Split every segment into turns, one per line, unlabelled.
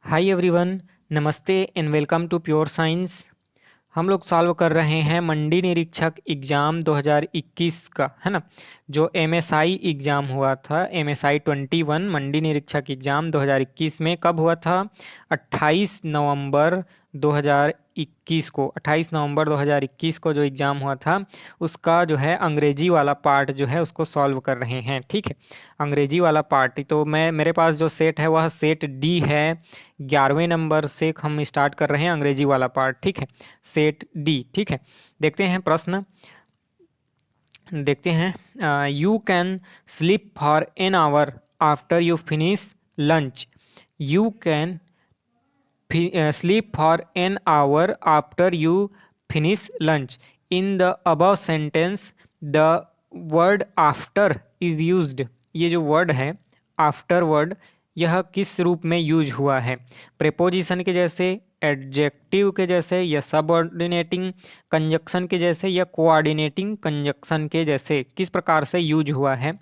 हाय everyone, नमस्ते and welcome to pure science. हम लोग सॉल्व कर रहे हैं मंडी निरीक्षक एग्ज़ाम 2021 का, है ना। जो एमएसआई एग्ज़ाम हुआ था, एमएसआई 21 मंडी निरीक्षक एग्ज़ाम 2021 में कब हुआ था? 28 नवंबर 2021 को। 28 नवंबर 2021 को जो एग्ज़ाम हुआ था उसका जो है अंग्रेजी वाला पार्ट जो है उसको सॉल्व कर रहे हैं। ठीक है, अंग्रेजी वाला पार्ट तो मेरे पास जो सेट है वह सेट डी है। 11वें नंबर से हम स्टार्ट कर रहे हैं अंग्रेजी वाला पार्ट। ठीक है, सेट डी। ठीक है, देखते हैं प्रश्न। देखते हैं, you can sleep for an hour after you finish lunch. You can sleep for an hour after you finish lunch. In the above sentence, the word after is used. ये जो word है आफ्टर वर्ड, यह किस रूप में use हुआ है? Preposition के जैसे, एडजेक्टिव के जैसे, या सबऑर्डिनेटिंग कंजक्शन के जैसे, या कोऑर्डिनेटिंग कंजक्शन के जैसे? किस प्रकार से यूज हुआ है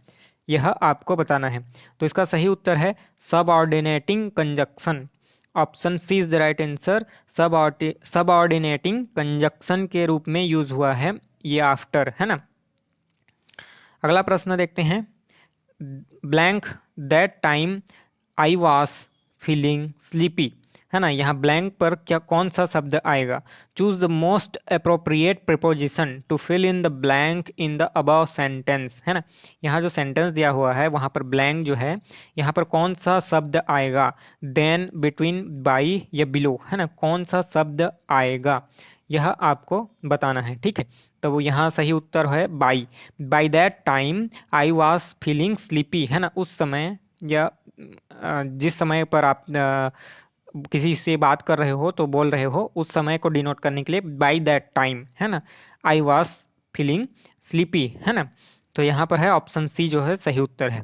यह आपको बताना है। तो इसका सही उत्तर है subordinating conjunction. Option C is the right answer. Subordinating conjunction के रूप में यूज हुआ है ये आफ्टर, है ना। अगला प्रश्न देखते हैं। Blank that time I was feeling sleepy, है ना। यहाँ ब्लैंक पर क्या कौन सा शब्द आएगा? Choose the most appropriate preposition to fill in the blank in the above sentence, है ना। यहाँ जो सेंटेंस दिया हुआ है वहाँ पर ब्लैंक जो है, यहाँ पर कौन सा शब्द आएगा? देन, बिटवीन, बाई या बिलो, है ना। कौन सा शब्द आएगा यह आपको बताना है। ठीक है, तो वो यहाँ सही उत्तर है by. By that time I was feeling sleepy, है ना। उस समय या जिस समय पर आप किसी से बात कर रहे हो तो बोल रहे हो, उस समय को डिनोट करने के लिए बाई दैट टाइम, है ना, आई वॉज फीलिंग स्लीपी, है ना। तो यहाँ पर है ऑप्शन सी जो है सही उत्तर है।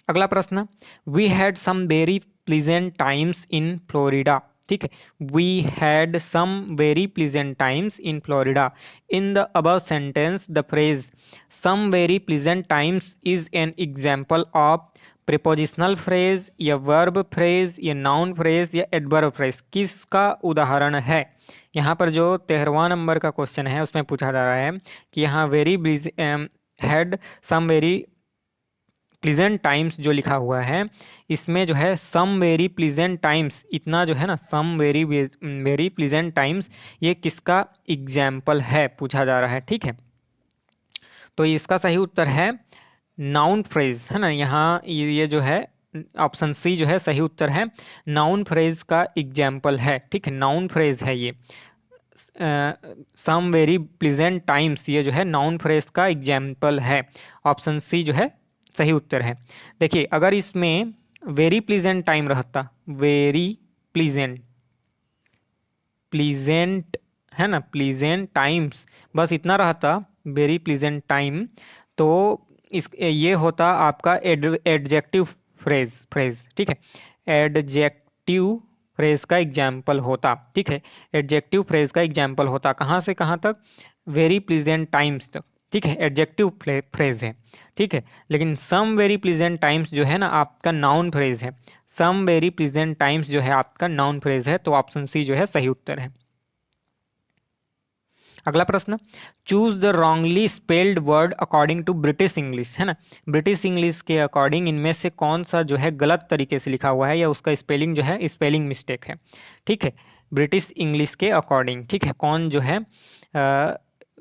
अगला प्रश्न, we had some very pleasant times in Florida. ठीक है, we had some very pleasant times in Florida. In the above sentence the phrase some very pleasant times is an example of prepositional phrase, या verb phrase, या noun phrase, या adverb phrase. किसका उदाहरण है? यहाँ पर जो 13वां नंबर का क्वेश्चन है उसमें पूछा जा रहा है कि यहाँ very had some very pleasant times जो लिखा हुआ है, इसमें जो है सम वेरी प्लीजेंट टाइम्स, इतना जो है ना, some very very pleasant times, ये किसका एग्जाम्पल है पूछा जा रहा है। ठीक है, तो इसका सही उत्तर है नाउन फ्रेज, है ना। यहाँ ये जो है ऑप्शन सी जो है सही उत्तर है, नाउन फ्रेज का एग्जाम्पल है। ठीक है, नाउन फ्रेज है ये। सम वेरी प्लीजेंट टाइम्स ये जो है नाउन फ्रेज का एग्जाम्पल है। ऑप्शन सी जो है सही उत्तर है। देखिए, अगर इसमें वेरी प्लीजेंट टाइम रहता, वेरी प्लीजेंट, प्लीजेंट, है ना, प्लीजेंट टाइम्स, बस इतना रहता, वेरी प्लीजेंट टाइम, तो इस ये होता आपका एडजेक्टिव फ्रेज। ठीक है, एडजेक्टिव फ्रेज का एग्जाम्पल होता। ठीक है, एडजेक्टिव फ्रेज का एग्जाम्पल होता। कहाँ से कहाँ तक? वेरी प्लीजेंट टाइम्स तक। ठीक है, एडजेक्टिव फ्रेज है। ठीक है, लेकिन सम वेरी प्लीजेंट टाइम्स जो है ना आपका नाउन फ्रेज है। सम वेरी प्लीजेंट टाइम्स जो है आपका नाउन फ्रेज है, तो ऑप्शन सी जो है सही उत्तर है। अगला प्रश्न, choose the wrongly spelled word according to British English, है ना। ब्रिटिश इंग्लिश के अकॉर्डिंग इनमें से कौन सा जो है गलत तरीके से लिखा हुआ है, या उसका स्पेलिंग जो है स्पेलिंग मिस्टेक है। ठीक है, ब्रिटिश इंग्लिश के अकॉर्डिंग, ठीक है, कौन जो है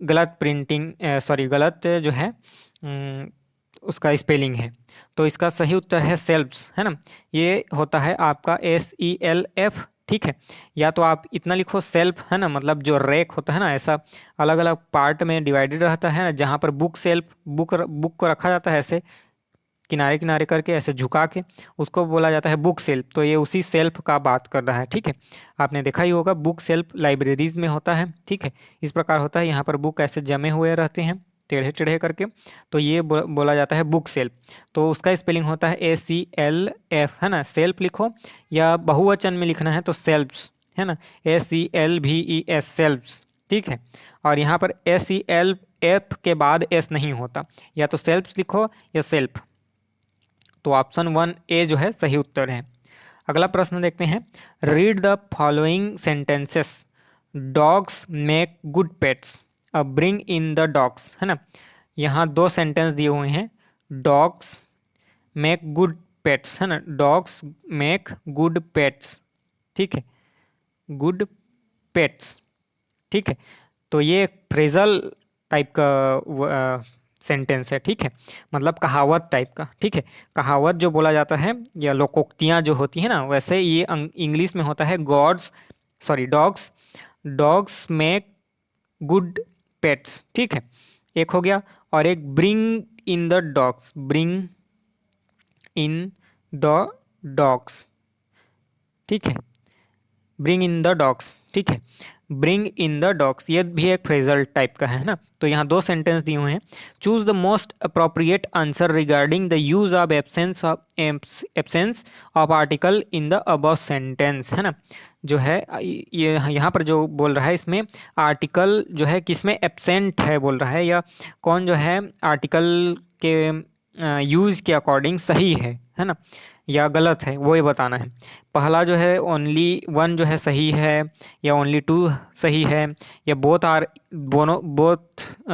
गलत प्रिंटिंग, सॉरी, गलत जो है उसका स्पेलिंग है। तो इसका सही उत्तर है सेल्फ्स, है ना। ये होता है आपका SELF। ठीक है, या तो आप इतना लिखो सेल्फ, है ना, मतलब जो रैक होता है ना, ऐसा अलग अलग पार्ट में डिवाइडेड रहता है ना, जहाँ पर बुक सेल्फ, बुक को रखा जाता है ऐसे किनारे किनारे करके, ऐसे झुका के, उसको बोला जाता है बुक सेल्फ। तो ये उसी सेल्फ का बात कर रहा है। ठीक है, आपने देखा ही होगा बुक सेल्फ लाइब्रेरीज में होता है। ठीक है, इस प्रकार होता है, यहाँ पर बुक ऐसे जमे हुए रहते हैं टेढ़े टेढ़े करके, तो ये बोला जाता है बुक सेल्फ। तो उसका स्पेलिंग होता है SELF, है ना। सेल्फ लिखो, या बहुवचन में लिखना है तो सेल्फ्स, है ना, SELVES, सेल्फ्स। ठीक है, और यहाँ पर SELF के बाद S नहीं होता, या तो सेल्फ्स लिखो या सेल्फ। तो ऑप्शन 1A जो है सही उत्तर है। अगला प्रश्न देखते हैं, read the following sentences, dogs make good pets, अब ब्रिंग इन द डॉग्स, है ना। यहाँ दो सेंटेंस दिए हुए हैं, डॉग्स मेक गुड पेट्स, है ना, डॉग्स मेक गुड पेट्स, ठीक है, गुड पेट्स, ठीक है। तो ये एक फ्रेजल टाइप का सेंटेंस है, ठीक है, मतलब कहावत टाइप का, ठीक है। कहावत जो बोला जाता है या लोकोक्तियाँ जो होती है ना, वैसे ये इंग्लिश में होता है dogs dogs make good pets, ठीक है, एक हो गया। और एक bring in the dogs, bring in the dogs, ठीक है, ब्रिंग इन द डॉग्स, ठीक है, ब्रिंग इन द डॉग्स, ये भी एक फ्रेजल टाइप का है ना। तो यहाँ दो सेंटेंस दिए हुए हैं, choose the most appropriate answer regarding the use of absence of article in the above sentence, है ना। जो है ये यहाँ पर जो बोल रहा है, इसमें आर्टिकल जो है किसमें एब्सेंट है बोल रहा है, या कौन जो है आर्टिकल के यूज के अकॉर्डिंग सही है ना, या गलत है, वो ये बताना है। पहला जो है ओनली वन जो है सही है, या ओनली टू सही है, या बोथ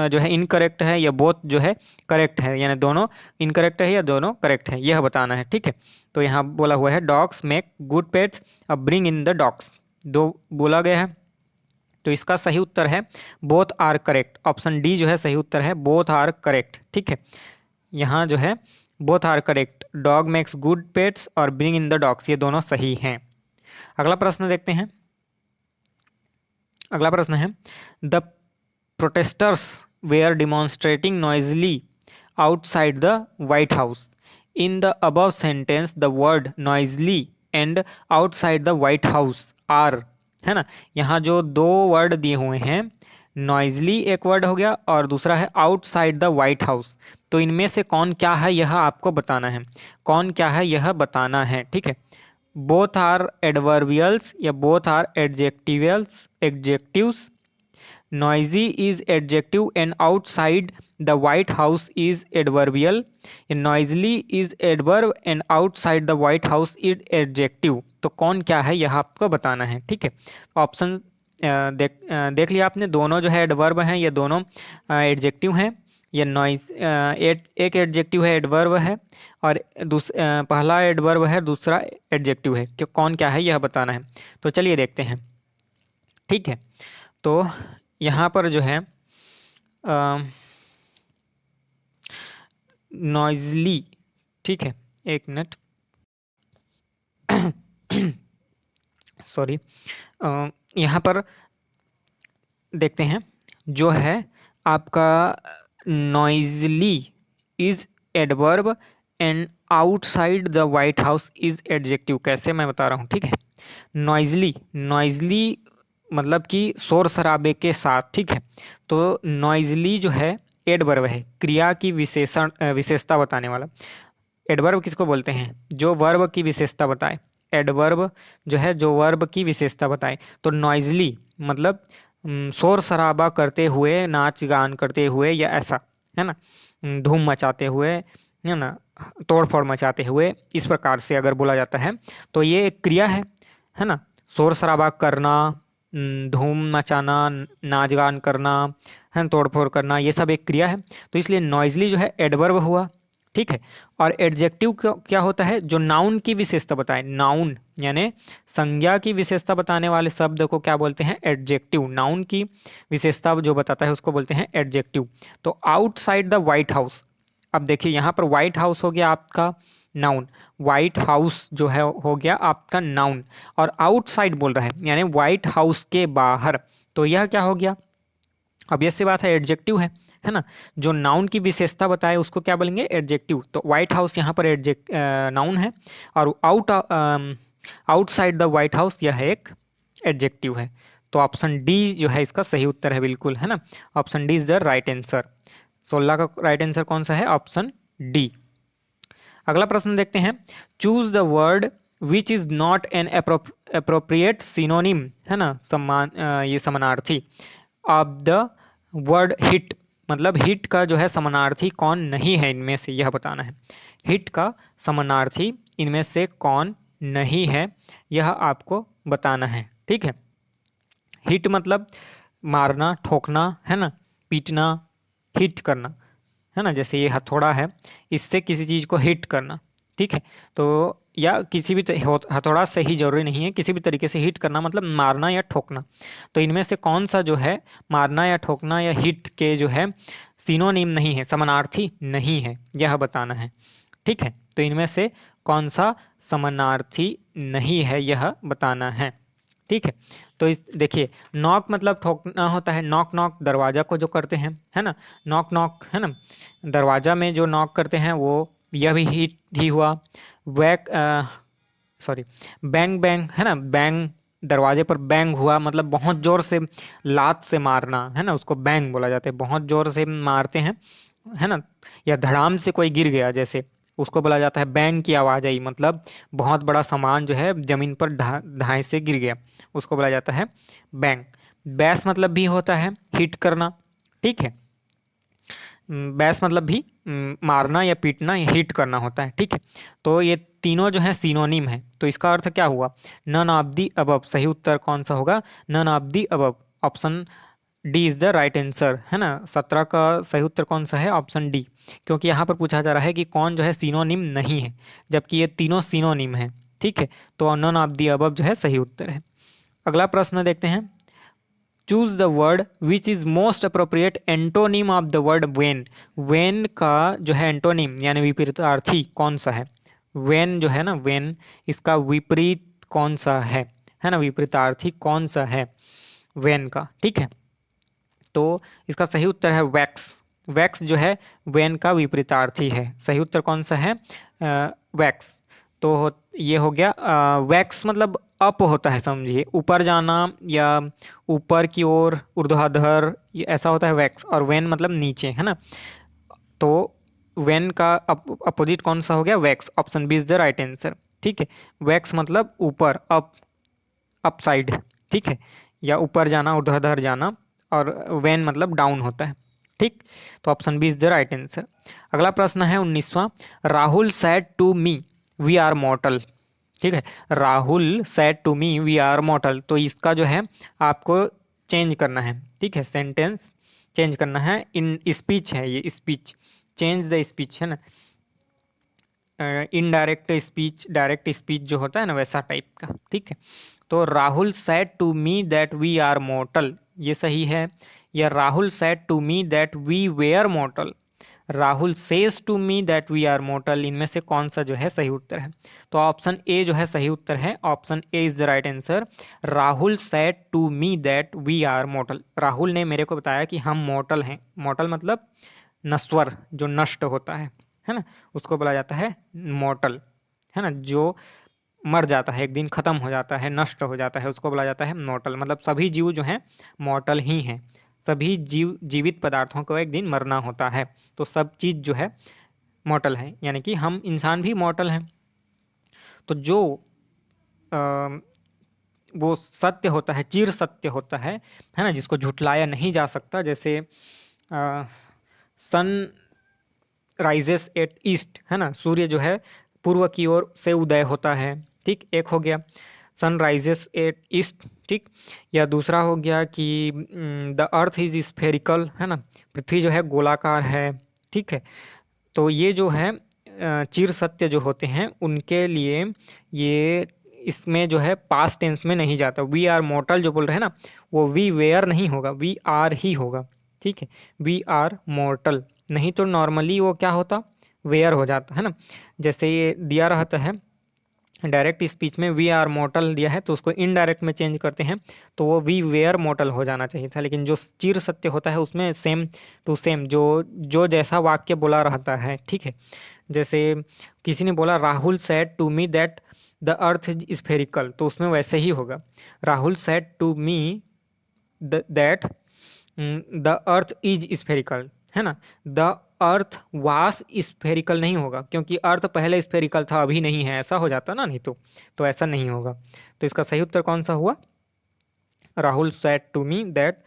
जो है इनकरेक्ट है, या बोथ जो है करेक्ट है, यानी दोनों इनकरेक्ट है या दोनों करेक्ट है, यह बताना है, ठीक है। तो यहाँ बोला हुआ है डॉग्स मेक गुड पेट्स, अब ब्रिंग इन द डॉग्स, दो बोला गया है, तो इसका सही उत्तर है both are correct, option D जो है सही उत्तर है, बोथ आर करेक्ट, ठीक है। यहाँ जो है both are correct, dog makes good pets और ब्रिंग इन द डॉग्स, ये दोनों सही हैं। अगला प्रश्न देखते हैं, अगला प्रश्न है, the protesters were demonstrating noisily outside the White House, in the above sentence the word noisily and outside the White House are, है ना। यहाँ जो दो वर्ड दिए हुए हैं, नॉइजली एक वर्ड हो गया और दूसरा है आउटसाइड द व्हाइट हाउस, तो इनमें से कौन क्या है यह आपको बताना है, कौन क्या है यह बताना है, ठीक है। बोथ आर एडवर्बियल्स या both are adjectives, noisy is adjective and outside the White House is adverbial, noisily is adverb and outside the White House is adjective, तो कौन क्या है यह आपको बताना है, ठीक है। ऑप्शन देख लिया आपने, दोनों जो है एडवर्ब हैं, ये दोनों एडजेक्टिव हैं, ये नॉइज एक एडजेक्टिव है एडवर्ब है, और पहला एडवर्ब है दूसरा एडजेक्टिव है, कि कौन क्या है यह बताना है। तो चलिए देखते हैं, ठीक है। तो यहाँ पर जो है नॉइजली, ठीक है, एक मिनट सॉरी, यहाँ पर देखते हैं, जो है आपका Noisli is adverb and outside the White House is adjective, कैसे मैं बता रहा हूँ, ठीक है। नॉइजली मतलब कि शोर शराबे के साथ, ठीक है। तो नॉइजली जो है एडवर्ब है, क्रिया की विशेषता बताने वाला। एडवर्ब किसको बोलते हैं, जो वर्ब की विशेषता बताए, एडवर्ब जो है जो वर्ब की विशेषता बताए। तो नॉइजली मतलब शोर शराबा करते हुए, नाच गान करते हुए, या ऐसा, है ना, धूम मचाते हुए, है ना, तोड़ फोड़ मचाते हुए, इस प्रकार से अगर बोला जाता है तो ये एक क्रिया है ना। शोर शराबा करना, धूम मचाना, नाच गान करना, है, तोड़ फोड़ करना, ये सब एक क्रिया है। तो इसलिए नॉइजली जो है एडवर्ब हुआ, ठीक है। और एडजेक्टिव क्या होता है, जो नाउन की विशेषता बताए, नाउन यानी संज्ञा की विशेषता बताने वाले शब्द को क्या बोलते हैं, एडजेक्टिव। नाउन की विशेषता जो बताता है उसको बोलते हैं एडजेक्टिव। तो आउटसाइड द व्हाइट हाउस, अब देखिए यहाँ पर व्हाइट हाउस हो गया आपका नाउन, व्हाइट हाउस जो है हो गया आपका नाउन, और आउटसाइड बोल रहा है यानी व्हाइट हाउस के बाहर, तो यह क्या हो गया, अब ये सी बात है, एडजेक्टिव है ना। जो नाउन की विशेषता बताए उसको क्या बोलेंगे, एडजेक्टिव। तो व्हाइट हाउस यहाँ पर नाउन है, और आउटसाइड द व्हाइट हाउस यह एक एडजेक्टिव है। तो ऑप्शन डी जो है इसका सही उत्तर है, बिल्कुल, है ना। Option D is the right answer. 16 का राइट आंसर कौन सा है, ऑप्शन डी। अगला प्रश्न देखते हैं, choose the word which is not an appropriate synonym, है ना, ये समानार्थी ऑफ द वर्ड हिट, मतलब हिट का जो है समानार्थी कौन नहीं है इनमें से, यह बताना है। हिट का समानार्थी इनमें से कौन नहीं है, यह आपको बताना है। ठीक है, हिट मतलब मारना, ठोकना, है ना, पीटना, हिट करना, है ना। जैसे ये हथौड़ा है, इससे किसी चीज़ को हिट करना। ठीक है, तो या किसी भी हथौड़ा से ही जरूरी नहीं है, किसी भी तरीके से हिट करना मतलब मारना या ठोकना। तो इनमें से कौन सा जो है मारना या ठोकना या हिट के जो है सिनोनिम नहीं है, समानार्थी नहीं है, यह बताना है। ठीक है, तो इनमें से कौन सा समानार्थी नहीं है, यह बताना है। ठीक है, तो इस देखिए, नॉक मतलब ठोकना होता है, नॉक नॉक दरवाजा को जो करते हैं, है ना, नॉक नॉक, है ना, दरवाजा में जो नॉक करते हैं वो, यह भी हिट ही हुआ। वैक सॉरी, बैंग बैंग, है ना, बैंग, दरवाजे पर बैंग हुआ मतलब बहुत जोर से लात से मारना, है ना, उसको बैंग बोला जाता है, बहुत जोर से मारते हैं, है ना। या धड़ाम से कोई गिर गया जैसे, उसको बोला जाता है बैंग की आवाज़ आई, मतलब बहुत बड़ा सामान जो है जमीन पर ढाई से गिर गया, उसको बोला जाता है बैंग। बैस मतलब भी होता है हिट करना। ठीक है, बैस मतलब भी मारना या पीटना या हिट करना होता है। ठीक है, तो ये तीनों जो है सिनोनिम है, तो इसका अर्थ क्या हुआ, नन ऑफ दी अबव। सही उत्तर कौन सा होगा, none of the above, option D is the right answer, है ना। 17 का सही उत्तर कौन सा है, ऑप्शन डी, क्योंकि यहाँ पर पूछा जा रहा है कि कौन जो है सिनोनिम नहीं है, जबकि ये तीनों सिनोनिम है। ठीक है, तो नन ऑफ दी अबव जो है सही उत्तर है। अगला प्रश्न देखते हैं, choose the word which is most appropriate antonym of the word when. When का जो है एंटोनिम यानी विपरीतार्थी कौन सा है, वेन जो है ना, वेन, इसका विपरीत कौन सा है ना, विपरीतार्थी कौन सा है वेन का। ठीक है, तो इसका सही उत्तर है वैक्स। वैक्स जो है वेन का विपरीतार्थी है। सही उत्तर कौन सा है, वैक्स। तो ये हो गया, वैक्स मतलब अप होता है, समझिए ऊपर जाना या ऊपर की ओर, ऊर्ध्वाधर, ये ऐसा होता है वैक्स। और वेन मतलब नीचे, है ना। तो वेन का अपोजिट कौन सा हो गया, wax. Option B is the right answer. ठीक है, वैक्स मतलब ऊपर, अप, अप साइड। ठीक है, या ऊपर जाना, ऊर्ध्वाधर जाना। और वेन मतलब डाउन होता है। ठीक, तो option B is the right answer. अगला प्रश्न है 19वां, Rahul said to me we are mortal. ठीक है, Rahul said to me we are mortal, तो इसका जो है आपको चेंज करना है। ठीक है, सेंटेंस चेंज करना है, इन स्पीच है ये, स्पीच, चेंज द स्पीच, है ना। इनडायरेक्ट स्पीच, डायरेक्ट स्पीच जो होता है ना, वैसा टाइप का। ठीक है, तो Rahul said to me that we are mortal, ये सही है। या Rahul said to me that we were mortal, Rahul says to me that we are mortal, इनमें से कौन सा जो है सही उत्तर है। तो ऑप्शन ए जो है सही उत्तर है, option A is the right answer. Rahul said to me that we are mortal, Rahul ने मेरे को बताया कि हम मॉर्टल हैं। मॉर्टल मतलब नश्वर, जो नष्ट होता है ना, उसको बोला जाता है मॉर्टल, है ना, जो मर जाता है, एक दिन खत्म हो जाता है, नष्ट हो जाता है, उसको बोला जाता है मॉर्टल। मतलब सभी जीव जो हैं मॉर्टल ही हैं, सभी जीव, जीवित पदार्थों को एक दिन मरना होता है, तो सब चीज़ जो है मॉर्टल है, यानी कि हम इंसान भी मॉर्टल हैं। तो जो अ, वो सत्य होता है, चिर सत्य होता है ना, जिसको झुठलाया नहीं जा सकता, जैसे सन राइजेस एट ईस्ट, है ना, सूर्य जो है पूर्व की ओर से उदय होता है। ठीक, एक हो गया सन राइजेस एट ईस्ट। ठीक, या दूसरा हो गया कि द अर्थ इज स्फेरिकल, है ना, पृथ्वी जो है गोलाकार है। ठीक है, तो ये जो है चिर सत्य जो होते हैं उनके लिए ये, इसमें जो है पास्ट टेंस में नहीं जाता। वी आर मॉर्टल जो बोल रहे हैं ना, वो वी वेयर नहीं होगा, वी आर ही होगा। ठीक है, वी आर मॉर्टल, नहीं तो नॉर्मली वो क्या होता, वेयर हो जाता है ना। जैसे ये दिया रहता है डायरेक्ट स्पीच में वी आर मॉर्टल दिया है, तो उसको इनडायरेक्ट में चेंज करते हैं, तो वो वी वेयर मॉर्टल हो जाना चाहिए था। लेकिन जो चिर सत्य होता है उसमें सेम टू सेम जो जो जैसा वाक्य बोला रहता है। ठीक है, जैसे किसी ने बोला Rahul said to me that the earth is spherical, तो उसमें वैसे ही होगा, Rahul said to me that the earth is spherical, है ना। द अर्थ वास स्फेरिकल नहीं होगा, क्योंकि अर्थ पहले स्फेरिकल था, अभी नहीं है, ऐसा हो जाता ना, नहीं तो ऐसा नहीं होगा। तो इसका सही उत्तर कौन सा हुआ, Rahul said to me that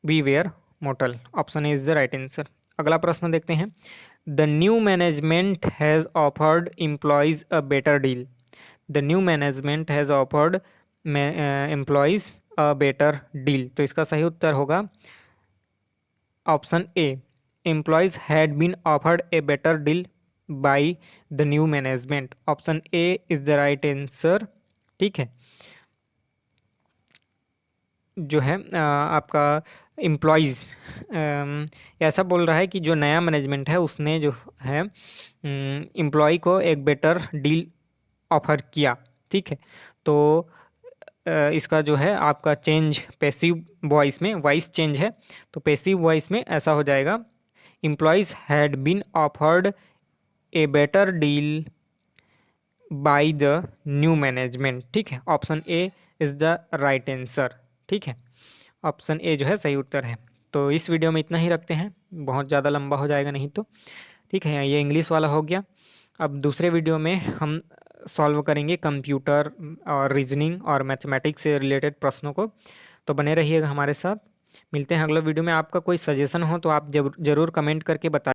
we were mortal, option is the right answer. अगला प्रश्न देखते हैं, the new management has offered employees a better deal. The new management has offered employees a better deal. तो इसका सही उत्तर होगा option A, employees had been offered a better deal by the new management. Option A is the right answer. ठीक है, जो है आपका एम्प्लॉयज़ ऐसा बोल रहा है कि जो नया मैनेजमेंट है उसने जो है एम्प्लॉय को एक बेटर डील ऑफर किया। ठीक है, तो इसका जो है आपका चेंज पैसिव वॉइस में, वॉइस चेंज है, तो पैसिव वॉइस में ऐसा हो जाएगा, employees had been offered a better deal by the new management. ठीक है, option A is the right answer. ठीक है, ऑप्शन ए जो है सही उत्तर है। तो इस वीडियो में इतना ही रखते हैं, बहुत ज़्यादा लंबा हो जाएगा नहीं तो। ठीक है, ये इंग्लिश वाला हो गया। अब दूसरे वीडियो में हम सॉल्व करेंगे कंप्यूटर और रीजनिंग और मैथमेटिक्स से रिलेटेड प्रश्नों को। तो बने रहिएगा हमारे साथ। मिलते हैं अगले वीडियो में। आपका कोई सजेशन हो तो आप जरूर कमेंट करके बताइए।